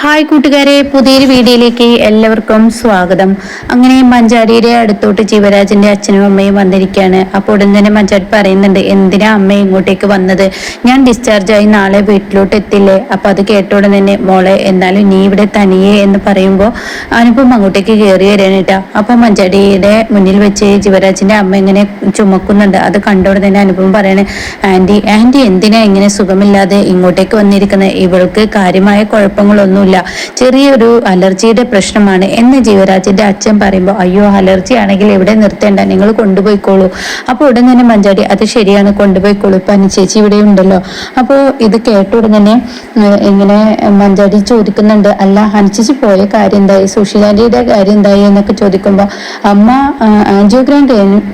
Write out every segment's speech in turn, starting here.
Hi കൂട്ടുകാരെ, പുതിയൊരു വീഡിയോയിലേക്ക് എല്ലാവർക്കും സ്വാഗതം. അങ്ങനെ മഞ്ചാടിയുടെ അടുത്തോട്ട് ജീവരാജിന്റെ അച്ഛനും അമ്മയും വന്നിരിക്കുകയാണ്. അപ്പോൾ ഉടൻ തന്നെ മഞ്ചാടി പറയുന്നുണ്ട്, എന്തിനാ അമ്മ ഇങ്ങോട്ടേക്ക് വന്നത്? ഞാൻ ഡിസ്ചാർജ് ആയി നാളെ വീട്ടിലോട്ട് എത്തില്ലേ? അപ്പൊ അത് കേട്ട ഉടൻ തന്നെ, മോളെ എന്നാലും നീ ഇവിടെ തനിയെ എന്ന് പറയുമ്പോൾ അനുപം അങ്ങോട്ടേക്ക് കയറി വരാനിട്ടാ. അപ്പൊ മഞ്ചാടിയുടെ മുന്നിൽ വെച്ച് ജീവരാജിന്റെ അമ്മ ഇങ്ങനെ ചുമക്കുന്നുണ്ട്. അത് കണ്ടോടെ തന്നെ അനുപം പറയണേ, ആന്റി എന്തിനാ ഇങ്ങനെ സുഖമില്ലാതെ ഇങ്ങോട്ടേക്ക് വന്നിരിക്കുന്നത്? ഇവൾക്ക് കാര്യമായ കുഴപ്പങ്ങളൊന്നും, ചെറിയൊരു അലർജിയുടെ പ്രശ്നമാണ് എന്ന് ജീവരാജിന്റെ അച്ഛൻ പറയുമ്പോൾ, അയ്യോ അലർജി ആണെങ്കിൽ എവിടെ നിർത്തേണ്ട, നിങ്ങൾ കൊണ്ടുപോയിക്കോളൂ. അപ്പോൾ ഉടൻ തന്നെ മഞ്ചാടി, അത് ശരിയാണ്, കൊണ്ടുപോയിക്കോളൂ, ഇപ്പൊ അനുചേച്ചി ഇവിടെ ഉണ്ടല്ലോ. അപ്പോൾ ഇത് കേട്ട ഉടൻ തന്നെ ഇങ്ങനെ മഞ്ചാടി ചോദിക്കുന്നുണ്ട്, അല്ല അനുചേച്ചി പോയ കാര്യം എന്തായി, സുശീലാന്റിയുടെ കാര്യം എന്തായി എന്നൊക്കെ ചോദിക്കുമ്പോൾ, അമ്മ ആൻജിയോഗ്രാം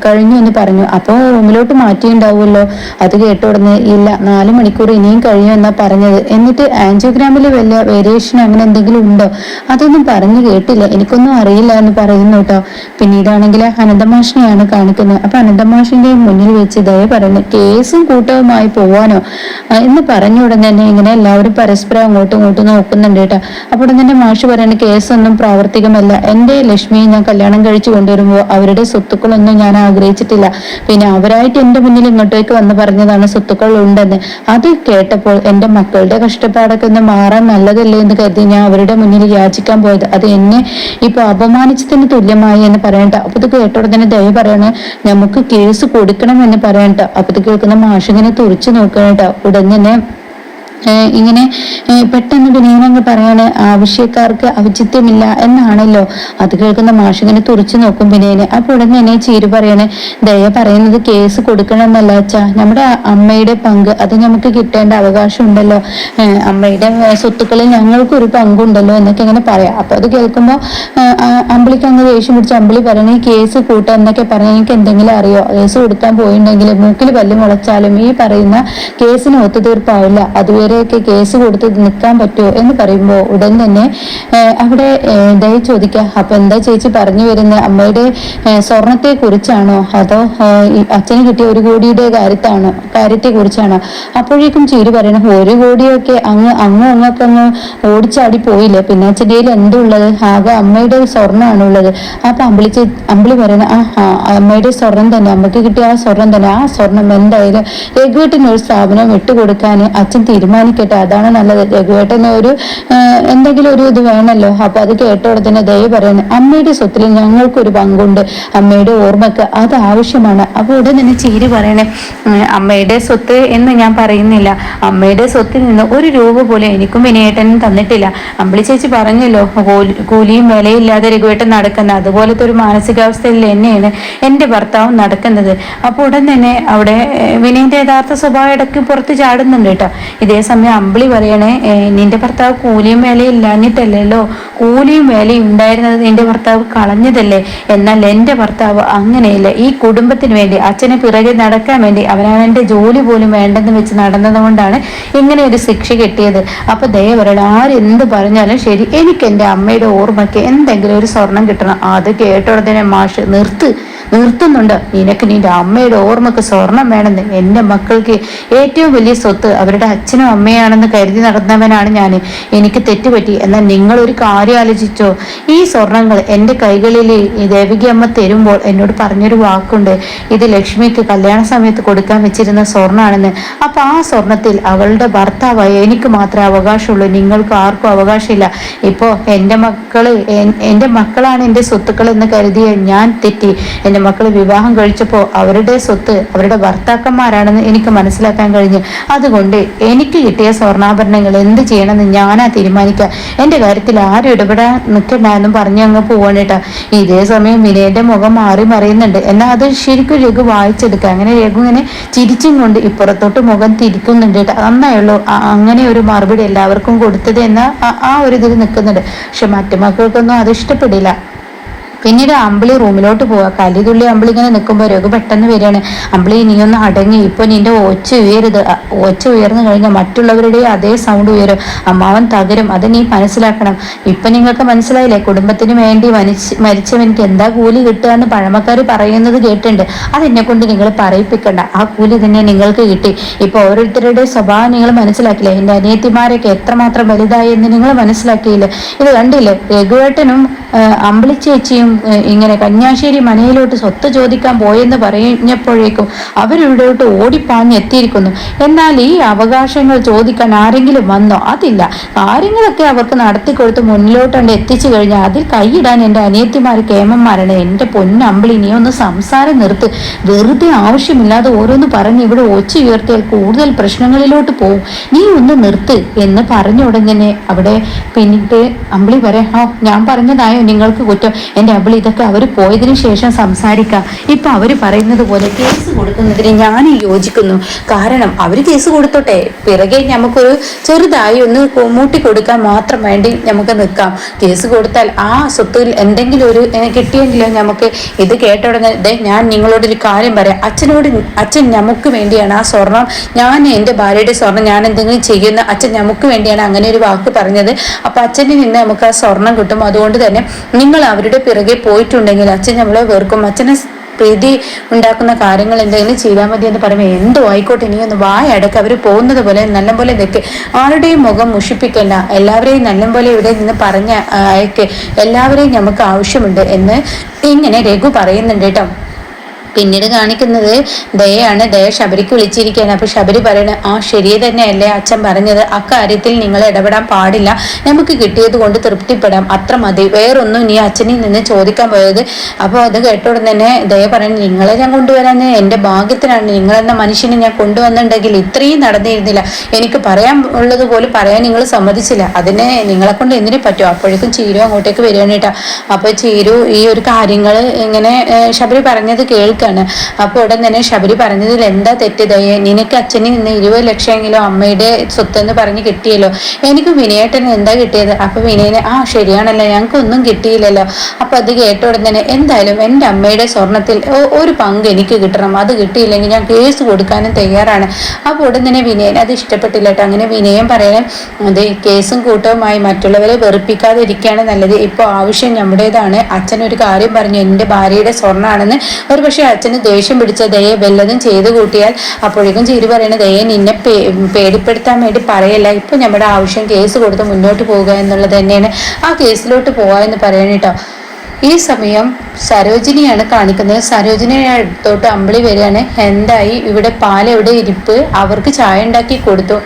കഴിഞ്ഞു എന്ന് പറഞ്ഞു. അപ്പോൾ റൂമിലോട്ട് മാറ്റിയുണ്ടാവുമല്ലോ. അത് കേട്ട ഉടനെ, ഇല്ല 4 മണിക്കൂർ ഇനിയും കഴിയും എന്നാ പറഞ്ഞത്. എന്നിട്ട് ആൻജിയോഗ്രാമിൽ വല്ല വേരിയേഷൻ അങ്ങനെ എന്തെങ്കിലും ഉണ്ടോ? അതൊന്നും പറഞ്ഞു കേട്ടില്ല, എനിക്കൊന്നും അറിയില്ല എന്ന് പറയുന്നു കേട്ടോ. പിന്നീടാണെങ്കിൽ അനന്തമാഷിനെയാണ് കാണിക്കുന്നത്. അപ്പൊ അനന്തമാഷിന്റെ മുന്നിൽ വെച്ച് ദയ പറയുന്നു, കേസും കൂട്ടവുമായി പോവാനോ എന്ന് പറഞ്ഞ ഉടനെ തന്നെ ഇങ്ങനെ എല്ലാവരും പരസ്പരം അങ്ങോട്ടും ഇങ്ങോട്ടും നോക്കുന്നുണ്ട് കേട്ടോ. അപ്പോൾ തന്നെ മാഷ് പറയുന്നത്, കേസൊന്നും പ്രാവർത്തികമല്ല. എന്റെ ലക്ഷ്മിയെ ഞാൻ കല്യാണം കഴിച്ചു കൊണ്ടുവരുമ്പോൾ അവരുടെ സ്വത്തുക്കളൊന്നും ഞാൻ ആഗ്രഹിച്ചിട്ടില്ല. പിന്നെ അവരായിട്ട് എന്റെ മുന്നിൽ ഇങ്ങോട്ടേക്ക് വന്ന് പറഞ്ഞതാണ് സ്വത്തുക്കൾ ഉണ്ടെന്ന്. അത് കേട്ടപ്പോൾ എന്റെ മക്കളുടെ കഷ്ടപ്പാടൊക്കെ ഒന്ന് മാറാൻ നല്ലതല്ലേ എന്ന് കരുതി ഞാൻ അവരുടെ മുന്നിൽ യാചിക്കാൻ പോയത്. അത് എന്നെ ഇപ്പൊ അപമാനിച്ചതിന് തുല്യമായി എന്ന് പറയണ്ട. അപ്പൊ ഇത് കേട്ടോടെ തന്നെ ദയ പറയണ, നമുക്ക് കേസ് കൊടുക്കണം എന്ന് പറയണ്ട. അപ്പൊ ഇത് കേൾക്കുന്ന മാഷിങ്ങനെ തുറച്ചു നോക്കണേട്ട. ഉടൻ തന്നെ ഇങ്ങനെ പെട്ടെന്ന് വിനീതങ്ങൾ പറയാണ്, ആവശ്യക്കാർക്ക് ഔചിത്യമില്ല എന്നാണല്ലോ. അത് കേൾക്കുന്ന മാഷിങ്ങനെ തുറച്ചു നോക്കും വിനയന്. അപ്പൊ ഉടനെ തന്നെ ചീരു പറയണേ, ദയ പറയുന്നത് കേസ് കൊടുക്കണം എന്നല്ല അച്ഛാ, നമ്മുടെ അമ്മയുടെ പങ്ക് അത് നമുക്ക് കിട്ടേണ്ട അവകാശം ഉണ്ടല്ലോ, അമ്മയുടെ സ്വത്തുക്കളിൽ ഞങ്ങൾക്കൊരു പങ്കുണ്ടല്ലോ എന്നൊക്കെ ഇങ്ങനെ പറയാം. അപ്പൊ അത് കേൾക്കുമ്പോൾ അമ്പിളിക്ക് അങ്ങ് ദേഷ്യം പിടിച്ച് അമ്പിളി പറയണേ, കേസ് കൂട്ടാൻ എന്നൊക്കെ പറഞ്ഞാൽ എനിക്ക് എന്തെങ്കിലും അറിയോ? കേസ് കൊടുക്കാൻ പോയിട്ടുണ്ടെങ്കിൽ മൂക്കിൽ പല്ല് മുളച്ചാലും ഈ പറയുന്ന കേസിന് ഒത്തുതീർപ്പാവില്ല. അതുവരെ കേസ് കൊടുത്ത് നിൽക്കാൻ പറ്റുമോ എന്ന് പറയുമ്പോൾ ഉടൻ തന്നെ അവിടെ ദയ ചോദിക്കാം, അപ്പൊ എന്താ ചേച്ചി പറഞ്ഞു വരുന്നത്? അമ്മയുടെ സ്വർണത്തെ കുറിച്ചാണോ അതോ അച്ഛന് കിട്ടിയ 1 കോടിയുടെ കാര്യത്തെ കുറിച്ചാണോ? അപ്പോഴേക്കും ചീരു പറയണം, 1 കോടിയൊക്കെ അങ്ങൊക്കെ ഓടിച്ചാടി പോയില്ലേ, പിന്നെ അച്ഛൻ്റെ എന്തുള്ളത്? ആകെ അമ്മയുടെ സ്വർണ്ണമാണുള്ളത്. അപ്പൊ അമ്പിളി പറയണ, അമ്മയുടെ സ്വർണം തന്നെ, അമ്മക്ക് കിട്ടിയ ആ സ്വർണം തന്നെ. ആ സ്വർണം എന്തായാലും രഘുവേട്ടന് ഒരു സ്ഥാപനം വിട്ടുകൊടുക്കാൻ അച്ഛൻ തീരുമാനിക്കട്ടെ, അതാണ് നല്ലത്. രഘുവേട്ടന് ഒരു എന്തെങ്കിലും ഒരു ഇത് വേണമല്ലോ. അപ്പൊ അത് കേട്ടോടെ തന്നെ ദയ പറയുന്നത്, അമ്മയുടെ സ്വത്തിൽ ഞങ്ങൾക്കൊരു പങ്കുണ്ട്, അമ്മയുടെ ഓർമ്മക്ക് അത് ആവശ്യമാണ്. അപ്പൊ ഉടൻ തന്നെ ചീരി പറയണേ, അമ്മയുടെ സ്വത്ത് എന്ന് ഞാൻ പറയുന്നില്ല, അമ്മയുടെ സ്വത്തിൽ നിന്ന് 1 രൂപ പോലും എനിക്കും വിനയേട്ടനും തന്നിട്ടില്ല. അമ്പിളി ചേച്ചി പറഞ്ഞല്ലോ, കൂലിയും വിലയില്ലാതെ രഘുവേട്ടൻ നടക്കുന്നത്, അതുപോലത്തെ ഒരു മാനസികാവസ്ഥയിൽ തന്നെയാണ് എൻ്റെ ഭർത്താവും നടക്കുന്നത്. അപ്പൊ ഉടൻ തന്നെ അവിടെ വിനയന്റെ യഥാർത്ഥ സ്വഭാവം ഇടയ്ക്ക് പുറത്ത് ചാടുന്നുണ്ട് കേട്ടോ. ഇതേ സമയം അമ്പിളി പറയണേ, നിന്റെ ഭർത്താവ് കൂലിയും വേലയും ഇല്ലാഞ്ഞിട്ടല്ലോ, കൂലിയും വേലയും ഉണ്ടായിരുന്നത് നിന്റെ ഭർത്താവ് കളഞ്ഞതല്ലേ. എന്നാൽ എൻ്റെ ഭർത്താവ് അങ്ങനെയില്ല, ഈ കുടുംബത്തിന് വേണ്ടി അച്ഛനെ പിറകെ നടക്കാൻ വേണ്ടി അവനവൻ്റെ ജോലി പോലും വേണ്ടെന്ന് വെച്ച് നടന്നത് കൊണ്ടാണ് ഇങ്ങനെ ഒരു ശിക്ഷ കിട്ടിയത്. അപ്പൊ ദയ പറയണം, ആരെന്ത് പറഞ്ഞാലും ശരി, എനിക്ക് എൻ്റെ അമ്മയുടെ ഓർമ്മയ്ക്ക് എന്തെങ്കിലും ഒരു സ്വർണം കിട്ടണം. അത് കേട്ടോടനെ മാഷ് നിർത്തുന്നുണ്ട്, നിനക്ക് നിന്റെ അമ്മയുടെ ഓർമ്മക്ക് സ്വർണം വേണമെന്ന്. എൻ്റെ മക്കൾക്ക് ഏറ്റവും വലിയ സ്വത്ത് അവരുടെ അച്ഛനും അമ്മയാണെന്ന് കരുതി നടന്നവനാണ് ഞാൻ, എനിക്ക് തെറ്റുപറ്റി. എന്നാൽ നിങ്ങളൊരു കാര്യം ആലോചിച്ചോ, ഈ സ്വർണങ്ങൾ എൻ്റെ കൈകളിൽ ദേവിക അമ്മ തരുമ്പോൾ എന്നോട് പറഞ്ഞൊരു വാക്കുണ്ട്, ഇത് ലക്ഷ്മിക്ക് കല്യാണ സമയത്ത് കൊടുക്കാൻ വെച്ചിരുന്ന സ്വർണ്ണാണെന്ന്. അപ്പൊ ആ സ്വർണത്തിൽ അവളുടെ ഭർത്താവായ എനിക്ക് മാത്രമേ അവകാശമുള്ളൂ, നിങ്ങൾക്ക് ആർക്കും അവകാശമില്ല. ഇപ്പോ എൻ്റെ മക്കളാണ് എൻ്റെ സ്വത്തുക്കൾ എന്ന് കരുതിയ ഞാൻ തെറ്റി. എൻ്റെ മക്കൾ വിവാഹം കഴിച്ചപ്പോൾ അവരുടെ സ്വത്ത് അവരുടെ ഭർത്താക്കന്മാരാണെന്ന് എനിക്ക് മനസ്സിലാക്കാൻ കഴിഞ്ഞു. അതുകൊണ്ട് എനിക്ക് കിട്ടിയ സ്വർണ്ണാഭരണങ്ങൾ എന്ത് ചെയ്യണമെന്ന് ഞാനാ തീരുമാനിക്കുക, എൻ്റെ കാര്യത്തിൽ ആരും ഇടപെടാൻ നിൽക്കണ്ട എന്നും പറഞ്ഞ് അങ്ങ് പോവാനേട്ടാ. ഇതേ സമയം വിനയന്റെ മുഖം മാറി മറിയുന്നുണ്ട്. എന്നാൽ അത് ശരിക്കും രഘു വായിച്ചെടുക്കുക. അങ്ങനെ രഘു ഇങ്ങനെ ചിരിച്ചും കൊണ്ട് ഇപ്പുറത്തോട്ട് മുഖം തിരിക്കുന്നുണ്ട് കേട്ടോ. നന്നായുള്ളൂ അങ്ങനെ ഒരു മറുപടി എല്ലാവർക്കും കൊടുത്തത് എന്ന ആ ഒരു ഇതിൽ നിൽക്കുന്നുണ്ട്. പക്ഷെ മറ്റു മക്കൾക്കൊന്നും അത് ഇഷ്ടപ്പെടില്ല. പിന്നീട് അമ്പിളി റൂമിലോട്ട് പോവാ. കലിതുള്ളി അമ്പിളി ഇങ്ങനെ നിൽക്കുമ്പോൾ രഘു പെട്ടെന്ന് വരികയാണ്. അമ്പിളി നീ ഒന്ന് അടങ്ങി, ഇപ്പൊ നിന്റെ ഒച്ച ഉയരുത്. ഒച്ച ഉയർന്നു കഴിഞ്ഞാൽ മറ്റുള്ളവരുടെ അതേ സൗണ്ട് ഉയരും, അമ്മാവൻ തകരും. അത് നീ മനസ്സിലാക്കണം. ഇപ്പൊ നിങ്ങൾക്ക് മനസ്സിലായില്ലേ, കുടുംബത്തിന് വേണ്ടി മരിച്ചവനിക്ക് എന്താ കൂലി കിട്ടുക എന്ന് പഴമക്കാർ പറയുന്നത് കേട്ടിട്ടുണ്ട്. അതെന്നെ കൊണ്ട് നിങ്ങൾ പറയിപ്പിക്കണ്ട. ആ കൂലി തന്നെ നിങ്ങൾക്ക് കിട്ടി. ഇപ്പൊ ഓരോരുത്തരുടെ സ്വഭാവം നിങ്ങൾ മനസ്സിലാക്കില്ലേ? എന്റെ അനിയത്തിമാരൊക്കെ എത്രമാത്രം വലുതായി എന്ന് നിങ്ങൾ മനസ്സിലാക്കിയില്ലേ? ഇത് കണ്ടില്ലേ, രഘുവേട്ടനും അമ്പിളി ചേച്ചിയും ഇങ്ങനെ കന്യാശ്ശേരി മനയിലോട്ട് സ്വത്ത് ചോദിക്കാൻ പോയെന്ന് പറഞ്ഞപ്പോഴേക്കും അവരിവിടോട്ട് ഓടിപ്പാഞ്ഞ് എത്തിയിരിക്കുന്നു. എന്നാൽ ഈ അവകാശങ്ങൾ ചോദിക്കാൻ ആരെങ്കിലും വന്നോ? അതില്ല. കാര്യങ്ങളൊക്കെ അവർക്ക് നടത്തിക്കൊടുത്ത് മുന്നിലോട്ടുണ്ട് എത്തിച്ചു കഴിഞ്ഞാൽ അതിൽ കൈയിടാൻ എൻ്റെ അനിയത്തിമാർ കേമന്മാരാണ്. എൻ്റെ പൊന്നമ്പിളി, നീ ഒന്ന് സംസാരം നിർത്ത്. വെറുതെ ആവശ്യമില്ലാതെ ഓരോന്ന് പറഞ്ഞ് ഇവിടെ ഒച്ച ഉയർത്തിയാൽ കൂടുതൽ പ്രശ്നങ്ങളിലോട്ട് പോവും. നീ ഒന്ന് നിർത്ത് എന്ന് പറഞ്ഞ ഉടൻ തന്നെ അവിടെ പിന്നിട്ട് അമ്പിളി പറയാം, ഞാൻ പറഞ്ഞതായോ നിങ്ങൾക്ക് കുറ്റം? എൻ്റെ അമ്പിളി, ഇതൊക്കെ അവർ പോയതിനു ശേഷം സംസാരിക്കാം. ഇപ്പൊ അവർ പറയുന്നത് പോലെ കേസ് കൊടുക്കുന്നതിന് ഞാൻ യോജിക്കുന്നു. കാരണം അവർ കേസ് കൊടുത്തോട്ടെ, പിറകെ നമുക്കൊരു ചെറുതായി ഒന്ന് മൂട്ടി കൊടുക്കാൻ മാത്രം വേണ്ടി നമുക്ക് നിൽക്കാം. കേസ് കൊടുത്താൽ ആ സ്വത്തിൽ എന്തെങ്കിലും ഒരു കിട്ടിയെങ്കിലോ നമുക്ക്. ഇത് കേട്ട ഉടനെ ഞാൻ നിങ്ങളോടൊരു കാര്യം പറയാം. അച്ഛൻ നമുക്ക് വേണ്ടിയാണ് ആ സ്വർണം, ഞാൻ എൻ്റെ ഭാര്യയുടെ സ്വർണം ഞാൻ എന്തെങ്കിലും ചെയ്യുന്ന അച്ഛൻ നമുക്ക് വേണ്ടിയാണ് അങ്ങനെ ഒരു വാക്ക് പറഞ്ഞത്. അപ്പൊ അച്ഛനിൽ നിന്ന് നമുക്ക് ആ സ്വർണം കിട്ടും. അതുകൊണ്ട് തന്നെ നിങ്ങൾ അവരുടെ പിറകെ പോയിട്ടുണ്ടെങ്കിൽ അച്ഛൻ നമ്മളെ വെറുക്കും. അച്ഛനെ പ്രീതി ഉണ്ടാക്കുന്ന കാര്യങ്ങൾ എന്തെങ്കിലും ചെയ്താൽ മതി എന്ന് പറയുമ്പോൾ എന്തോ ആയിക്കോട്ടെ, നീ ഒന്ന് വായടക്ക്. അവർ പോകുന്നത് പോലെ നല്ലപോലെ നിൽക്ക്. ആരുടെയും മുഖം മുഷിപ്പിക്കണ്ട. എല്ലാവരെയും നല്ലപോലെ ഇവിടെ നിന്ന് പറഞ്ഞ അയക്ക്. എല്ലാവരെയും നമുക്ക് ആവശ്യമുണ്ട് എന്ന് ഇങ്ങനെ രഘു പറയുന്നുണ്ട് കേട്ടോ. പിന്നീട് കാണിക്കുന്നത് ദയയാണ്. ദയ ശബരിക്ക് വിളിച്ചിരിക്കുകയാണ്. അപ്പൊ ശബരി പറയണ, ശരി തന്നെയല്ലേ അച്ഛൻ പറഞ്ഞത്, അക്കാര്യത്തിൽ നിങ്ങൾ ഇടപെടാൻ പാടില്ല, നമുക്ക് കിട്ടിയത് കൊണ്ട് തൃപ്തിപ്പെടാം, അത്ര മതി, വേറൊന്നും നീ അച്ഛനിൽ നിന്ന് ചോദിക്കാൻ പോയത്. അപ്പോൾ അത് കേട്ടോടെ തന്നെ ദയ പറയണ, നിങ്ങളെ ഞാൻ കൊണ്ടുവരാൻ എൻ്റെ ഭാഗ്യത്തിനാണ്. നിങ്ങളെന്ന മനുഷ്യനെ ഞാൻ കൊണ്ടുവന്നിട്ടുണ്ടെങ്കിൽ ഇത്രയും നടന്നിരുന്നില്ല. എനിക്ക് പറയാൻ ഉള്ളത് പോലും പറയാൻ നിങ്ങൾ സമ്മതിച്ചില്ല. അതിനെ നിങ്ങളെ കൊണ്ട് എന്തിനു പറ്റും? അപ്പോഴേക്കും ചീരു അങ്ങോട്ടേക്ക് വരികയാണ് കേട്ടോ. അപ്പൊ ചീരു ഈ ഒരു കാര്യങ്ങൾ ഇങ്ങനെ ശബരി പറഞ്ഞത് കേൾക്കുക. അപ്പൊ ഉടൻ തന്നെ ശബരി പറഞ്ഞതിൽ എന്താ തെറ്റ് ദയേ? നിനക്ക് അച്ഛനിൽ നിന്ന് 20 ലക്ഷമെങ്കിലും അമ്മയുടെ സ്വത്തെന്ന് പറഞ്ഞ് കിട്ടിയല്ലോ, എനിക്ക് വിനയേട്ടന് എന്താ കിട്ടിയത്? അപ്പൊ വിനയന് ശരിയാണല്ലോ, ഞങ്ങൾക്കൊന്നും കിട്ടിയില്ലല്ലോ. അപ്പൊ അത് കേട്ട ഉടൻ തന്നെ എന്തായാലും എൻ്റെ അമ്മയുടെ സ്വർണത്തിൽ ഒരു പങ്ക് എനിക്ക് കിട്ടണം, അത് കിട്ടിയില്ലെങ്കിൽ ഞാൻ കേസ് കൊടുക്കാനും തയ്യാറാണ്. അപ്പൊ ഉടൻ തന്നെ വിനയൻ അത് ഇഷ്ടപ്പെട്ടില്ല കേട്ടോ. അങ്ങനെ വിനയം പറയണം, അതെ, കേസും കൂട്ടവുമായി മറ്റുള്ളവരെ വെറുപ്പിക്കാതെ ഇരിക്കുകയാണ് നല്ലത്. ഇപ്പോൾ ആവശ്യം നമ്മുടേതാണ്. അച്ഛനൊരു കാര്യം പറഞ്ഞു, എൻ്റെ ഭാര്യയുടെ സ്വർണ്ണമാണെന്ന്. ഒരു പക്ഷെ അച്ഛന് ദേഷ്യം പിടിച്ച ദയെ വല്ലതും ചെയ്ത് കൂട്ടിയാൽ അപ്പോഴേക്കും ചിരി പറയണ, ദയെ നിന്നെ പേടിപ്പെടുത്താൻ വേണ്ടി പറയല്ല, ഇപ്പൊ നമ്മുടെ ആവശ്യം കേസ് കൊടുത്ത് മുന്നോട്ട് പോവുക എന്നുള്ളത് തന്നെയാണ്. ആ കേസിലോട്ട് പോവാ എന്ന് പറയണ കേട്ടോ. ഈ സമയം സരോജിനിയാണ് കാണിക്കുന്നത്. സരോജിനിയുടെ അടുത്തോട്ട് അമ്പിളി വരികയാണ്. എന്തായി ഇവിടെ പാൽ എവിടെ ഇരിപ്പ്? അവർക്ക് ചായ ഉണ്ടാക്കി കൊടുത്തു.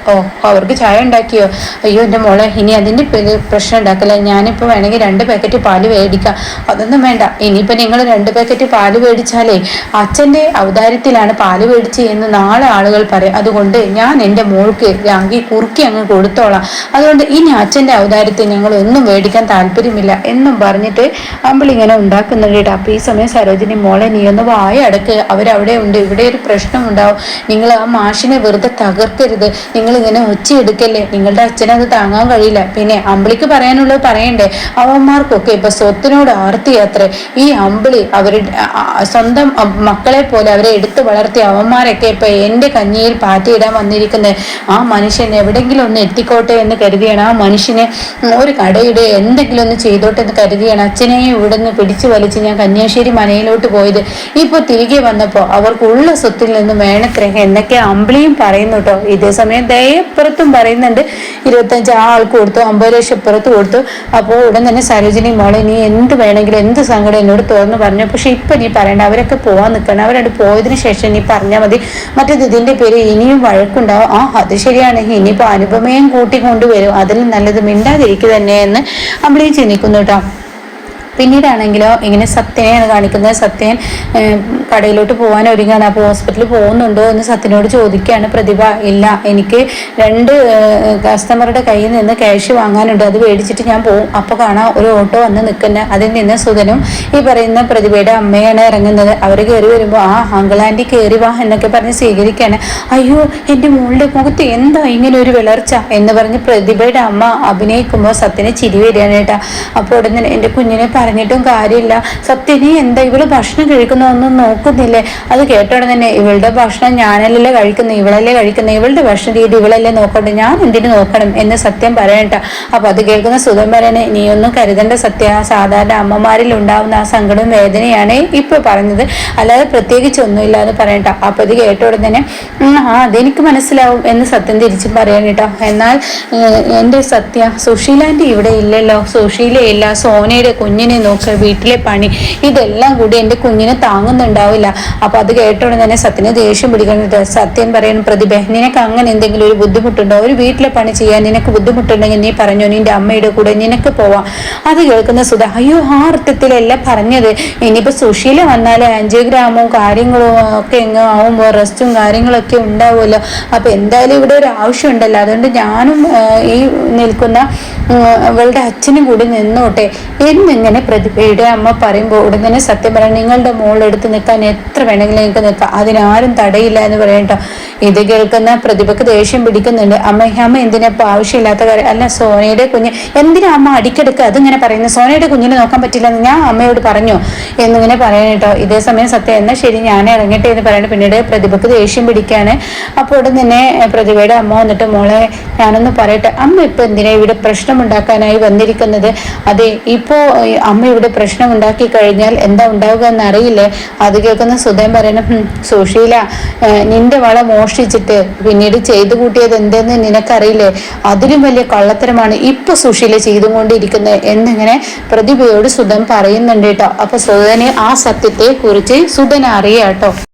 അവർക്ക് ചായ ഉണ്ടാക്കിയോ? അയ്യോ എൻ്റെ മോളെ, ഇനി അതിൻ്റെ പ്രശ്നം ഉണ്ടാക്കല. ഞാനിപ്പോൾ വേണമെങ്കിൽ 2 പാക്കറ്റ് പാല് മേടിക്കാം. അതൊന്നും വേണ്ട. ഇനിയിപ്പോൾ നിങ്ങൾ 2 പാക്കറ്റ് പാല് മേടിച്ചാലേ അച്ഛൻ്റെ ഔദാര്യത്തിലാണ് പാല് മേടിച്ച് എന്ന് നാളെ ആളുകൾ പറയും. അതുകൊണ്ട് ഞാൻ എൻ്റെ മോൾക്ക് രാഗി കുറുക്കി അങ്ങ് കൊടുത്തോളാം. അതുകൊണ്ട് ഇനി അച്ഛൻ്റെ ഔദാര്യത്തിൽ ഞങ്ങൾ ഒന്നും മേടിക്കാൻ താല്പര്യമില്ല എന്നും പറഞ്ഞിട്ട് അമ്പിളി ഇങ്ങനെ ഉണ്ടാക്കുന്നുണ്ട്. അപ്പൊ ഈ സമയം സരോജിനി, മോളെ നീ ഒന്ന് വായ അടക്ക്, അവരവിടെ ഉണ്ട്, ഇവിടെ ഒരു പ്രശ്നം ഉണ്ടാവും, നിങ്ങൾ ആ മാഷിനെ വെറുതെ തകർക്കരുത്, നിങ്ങൾ ഇങ്ങനെ ഒച്ചയെടുക്കല്ലേ, നിങ്ങളുടെ അച്ഛനത് താങ്ങാൻ കഴിയില്ല. പിന്നെ അമ്പിളിക്ക് പറയാനുള്ളത് പറയണ്ടേ? അവന്മാർക്കൊക്കെ ഇപ്പൊ സ്വത്തിനോട് ആർത്തിയാത്രേ. ഈ അമ്പിളി അവരുടെ സ്വന്തം മക്കളെ പോലെ അവരെ എടുത്തു വളർത്തിയ അവന്മാരൊക്കെ ഇപ്പൊ എൻ്റെ കഞ്ഞിയിൽ പാറ്റിയിടാൻ വന്നിരിക്കുന്നത്. ആ മനുഷ്യൻ എവിടെങ്കിലും ഒന്ന് എത്തിക്കോട്ടെ എന്ന് കരുതിയാണ്, ആ മനുഷ്യനെ ഒരു കടയുടെ എന്തെങ്കിലും ഒന്ന് ചെയ്തോട്ടെ എന്ന് കരുതിയാണ് അച്ഛനെയും ഇവിടെ നിന്ന് പിടിച്ചു വലിച്ച് ഞാൻ കന്യാശ്ശേരി മനയിലോട്ട് പോയത്. ഇപ്പൊ തിരികെ വന്നപ്പോ അവർക്കുള്ള സ്വത്തിൽ നിന്ന് വേണത്രേ എന്നൊക്കെ അമ്പിളിയും പറയുന്നു കേട്ടോ. ഇതേ സമയം ദയപ്പുറത്തും പറയുന്നുണ്ട്, 25 ആൾക്ക് കൊടുത്തു, 50 ലക്ഷം ഇപ്പുറത്ത് കൊടുത്തു. അപ്പോൾ ഉടൻ തന്നെ സരോജിനി, മോളെ നീ എന്ത് വേണമെങ്കിലും എന്ത് സങ്കടം എന്നോട് തുറന്ന് പറഞ്ഞു. പക്ഷെ ഇപ്പൊ നീ പറയണ്ട, അവരൊക്കെ പോവാൻ നിൽക്കണം, അവരവിടെ പോയതിനു ശേഷം നീ പറഞ്ഞാൽ മതി. മറ്റേത് ഇതിന്റെ പേര് ഇനിയും വഴക്കുണ്ടാവും. അത് ശരിയാണ്, ഇനിയിപ്പോ അനുപമയും കൂട്ടിക്കൊണ്ടുവരും, അതിൽ നല്ലത് മിണ്ടാതിരിക്കുക തന്നെ എന്ന് അമ്പിളിയും ചിന്തിക്കുന്നു കേട്ടോ. പിന്നീടാണെങ്കിലോ ഇങ്ങനെ സത്യനെയാണ് കാണിക്കുന്നത്. സത്യൻ കടയിലോട്ട് പോകാൻ ഒരുങ്ങാണ്. അപ്പോൾ ഹോസ്പിറ്റലിൽ പോകുന്നുണ്ടോ എന്ന് സത്യനോട് ചോദിക്കുകയാണ് പ്രതിഭ. ഇല്ല, എനിക്ക് 2 കസ്റ്റമറുടെ കയ്യിൽ നിന്ന് ക്യാഷ് വാങ്ങാനുണ്ട്, അത് മേടിച്ചിട്ട് ഞാൻ പോകും. അപ്പോൾ കാണാം ഒരു ഓട്ടോ വന്ന് നിൽക്കുന്നത്. അതിൽ നിന്ന് സുധനും ഈ പറയുന്ന പ്രതിഭയുടെ അമ്മയാണ് ഇറങ്ങുന്നത്. അവർ കയറി വരുമ്പോൾ അങ്കിൾ ആൻറ്റി കയറി വാ എന്നൊക്കെ പറഞ്ഞ് സ്വീകരിക്കുകയാണ്. അയ്യോ എൻ്റെ മോളുടെ മുഖത്ത് എന്താ ഇങ്ങനെ ഒരു വിളർച്ച എന്ന് പറഞ്ഞ് പ്രതിഭയുടെ അമ്മ അഭിനയിക്കുമ്പോൾ സത്യനെ ചിരി വരികയാണ് കേട്ടാ. അപ്പോൾ ഉടനെ എൻ്റെ കുഞ്ഞിനെ പറഞ്ഞിട്ടും കാര്യമില്ല. സത്യം നീ എന്താ ഇവള് ഭക്ഷണം കഴിക്കുന്നതൊന്നും നോക്കുന്നില്ലേ? അത് കേട്ടോടെ തന്നെ ഇവളുടെ ഭക്ഷണം ഞാനല്ലേ കഴിക്കുന്നത്, ഇവളല്ലേ കഴിക്കുന്നത്, ഇവളുടെ ഭക്ഷണ രീതി ഇവളല്ലേ നോക്കണ്ടേ, ഞാൻ എന്തിനു നോക്കണം എന്ന് സത്യം പറയണ്ട. അപ്പൊ അത് കേൾക്കുന്ന സുധൻ പറയണേ, നീ ഒന്നും കരുതേണ്ട സത്യ, സാധാരണ അമ്മമാരിൽ ഉണ്ടാവുന്ന ആ സങ്കടവും വേദനയാണ് ഇപ്പൊ പറഞ്ഞത്, അല്ലാതെ പ്രത്യേകിച്ച് ഒന്നുമില്ല എന്ന് പറയണ്ട. അപ്പൊ ഇത് കേട്ടോടെ തന്നെ അതെനിക്ക് മനസ്സിലാവും എന്ന് സത്യം തിരിച്ചും പറയാനിട്ടോ. എന്നാൽ എന്റെ സത്യ, സുശീലാന്റെ ഇവിടെ ഇല്ലല്ലോ, സുശീലയില്ല, സോനയുടെ കുഞ്ഞിനെ നോക്ക്, വീട്ടിലെ പണി ഇതെല്ലാം കൂടി എന്റെ കുഞ്ഞിനെ താങ്ങുന്നുണ്ടാവില്ല. അപ്പൊ അത് കേട്ടോടെ തന്നെ സത്യന് ദേഷ്യം പിടിക്കുന്നുണ്ട്. സത്യം പറയുന്നു, പ്രതിഭ നിനക്ക് അങ്ങനെ എന്തെങ്കിലും ഒരു ബുദ്ധിമുട്ടുണ്ടോ? ഒരു വീട്ടിലെ പണി ചെയ്യാൻ നിനക്ക് ബുദ്ധിമുട്ടുണ്ടെങ്കിൽ നീ പറഞ്ഞോ, നിന്റെ അമ്മയുടെ കൂടെ നിനക്ക് പോവാം. അത് കേൾക്കുന്ന സുധ, അയ്യോ ആ അർത്ഥത്തിലല്ല പറഞ്ഞത്, ഇനിയിപ്പോ സുശീല വന്നാല് ആൻജിയോഗ്രാമും കാര്യങ്ങളും ഒക്കെ എങ്ങോ ആവുമ്പോ റെസ്റ്റും കാര്യങ്ങളൊക്കെ ഉണ്ടാവുമല്ലോ. അപ്പൊ എന്തായാലും ഇവിടെ ഒരു ആവശ്യം ഉണ്ടല്ലോ, അതുകൊണ്ട് ഞാനും ഈ നിൽക്കുന്ന അവളുടെ അച്ഛനും കൂടി നിന്നോട്ടെ എന്നിങ്ങനെ പ്രതിഭയുടെ അമ്മ പറയുമ്പോൾ ഉടൻ തന്നെ സത്യം പറയാം, നിങ്ങളുടെ മോളെടുത്ത് നിൽക്കാൻ എത്ര വേണമെങ്കിലും നിങ്ങൾക്ക് നിൽക്കാം, അതിനാരും തടയില്ല എന്ന് പറയട്ടോ. ഇത് കേൾക്കുന്ന പ്രതിഭക്ക് ദേഷ്യം പിടിക്കുന്നുണ്ട്. അമ്മ എന്തിനാ ഇപ്പൊ ആവശ്യമില്ലാത്ത കാര്യം, അല്ല സോനയുടെ കുഞ്ഞ് എന്തിനാ അമ്മ അടിക്കെടുക്കുക അതിങ്ങനെ പറയുന്നത്, സോനയുടെ കുഞ്ഞിനെ നോക്കാൻ പറ്റില്ലെന്ന് ഞാൻ അമ്മയോട് പറഞ്ഞു എന്നിങ്ങനെ പറയാനേട്ടോ. ഇതേ സമയം സത്യം എന്നാ ശരി ഞാൻ ഇറങ്ങട്ടെ എന്ന് പറയണേ. പിന്നീട് പ്രതിഭക്ക് ദേഷ്യം പിടിക്കാണ്. അപ്പോൾ ഉടൻ തന്നെ പ്രതിഭയുടെ അമ്മ വന്നിട്ട്, മോളെ ഞാനൊന്ന് പറയട്ടെ, അമ്മ ഇപ്പൊ എന്തിനാ ഇവിടെ പ്രശ്നമുണ്ടാക്കാനായി വന്നിരിക്കുന്നത്? അതെ, ഇപ്പോ അമ്മ ഇവിടെ പ്രശ്നം ഉണ്ടാക്കി കഴിഞ്ഞാൽ എന്താ ഉണ്ടാവുക എന്നറിയില്ലേ? അത് കേൾക്കുന്ന സുധൻ പറയണം, സുശീല നിന്റെ വള മോഷ്ടിച്ചിട്ട് പിന്നീട് ചെയ്തു കൂട്ടിയത് എന്തെന്ന് നിനക്കറിയില്ലേ? അതിലും വലിയ കള്ളത്തരമാണ് ഇപ്പൊ സുശീല ചെയ്തുകൊണ്ടിരിക്കുന്നത് എന്നിങ്ങനെ പ്രതിഭയോട് സുധൻ പറയുന്നുണ്ട് കേട്ടോ. അപ്പൊ സുധന് ആ സത്യത്തെ കുറിച്ച് സുധൻ അറിയാട്ടോ.